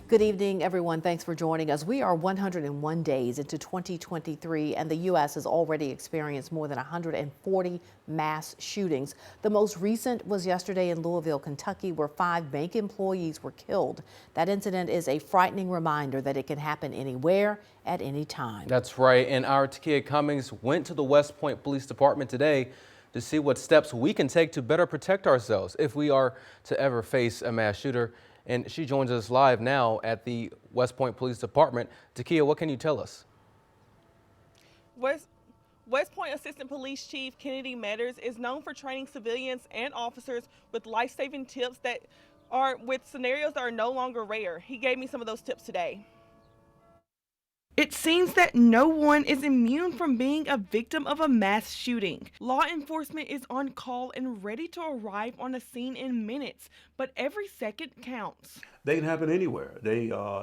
Good evening, everyone. Thanks for joining us. We are 101 days into 2023, and the U.S. has already experienced more than 140 mass shootings. The most recent was yesterday in Louisville, Kentucky, where 5 bank employees were killed. That incident is a frightening reminder that it can happen anywhere, at any time. That's right. And our Takia Cummings went to the West Point Police Department today to see what steps we can take to better protect ourselves if we are to ever face a mass shooter. And she joins us live now at the West Point Police Department. Takia, what can you tell us? West Point Assistant Police Chief Kennedy Metters is known for training civilians and officers with life-saving tips that are with scenarios that are no longer rare. He gave me some of those tips today. It seems that no one is immune from being a victim of a mass shooting. Law enforcement is on call and ready to arrive on a scene in minutes, but every second counts. They can happen anywhere.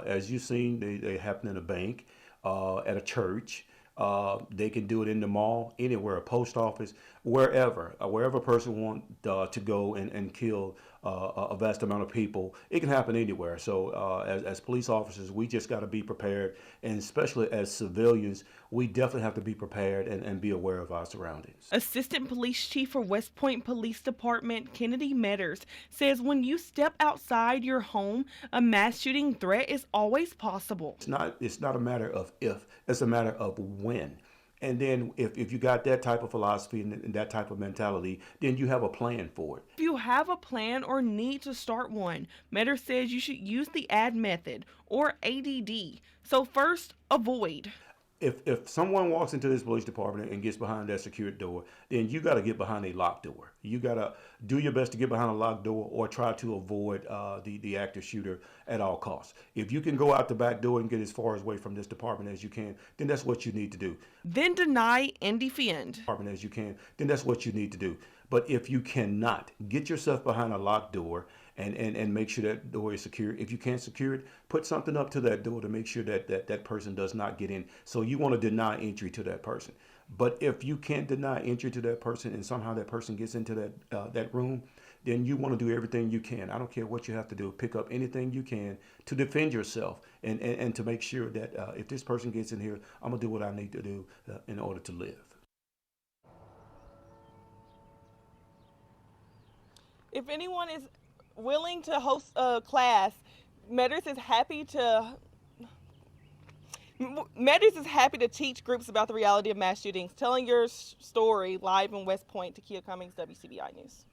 As you've seen, they happen in a bank, at a church. They can do it in the mall, anywhere, a post office, wherever a person wants to go and kill a vast amount of people. It can happen anywhere. So as police officers, we just got to be prepared, and especially as civilians, we definitely have to be prepared and be aware of our surroundings. Assistant Police Chief for West Point Police Department Kennedy Metters says when you step outside your home, a mass shooting threat is always possible. It's not a matter of if, it's a matter of when. And then if you got that type of philosophy and that type of mentality, then you have a plan for it. If you have a plan or need to start one, Metters says you should use the ADD method, or ADD. So first, avoid. If someone walks into this police department and gets behind that secured door, then you got to get behind a locked door. You got to do your best to get behind a locked door or try to avoid the active shooter at all costs. If you can go out the back door and get as far away from this department as you can, then that's what you need to do. Then deny and defend. As you can, then that's what you need to do. But if you cannot, get yourself behind a locked door and make sure that door is secure. If you can't secure it, put something up to that door to make sure that person does not get in. So you want to deny entry to that person. But if you can't deny entry to that person and somehow that person gets into that room, then you want to do everything you can. I don't care what you have to do. Pick up anything you can to defend yourself and to make sure that if this person gets in here, I'm going to do what I need to do in order to live. If anyone is willing to host a class, Metters is happy to teach groups about the reality of mass shootings. Telling your story live in West Point, Takia Cummings, WCBI News.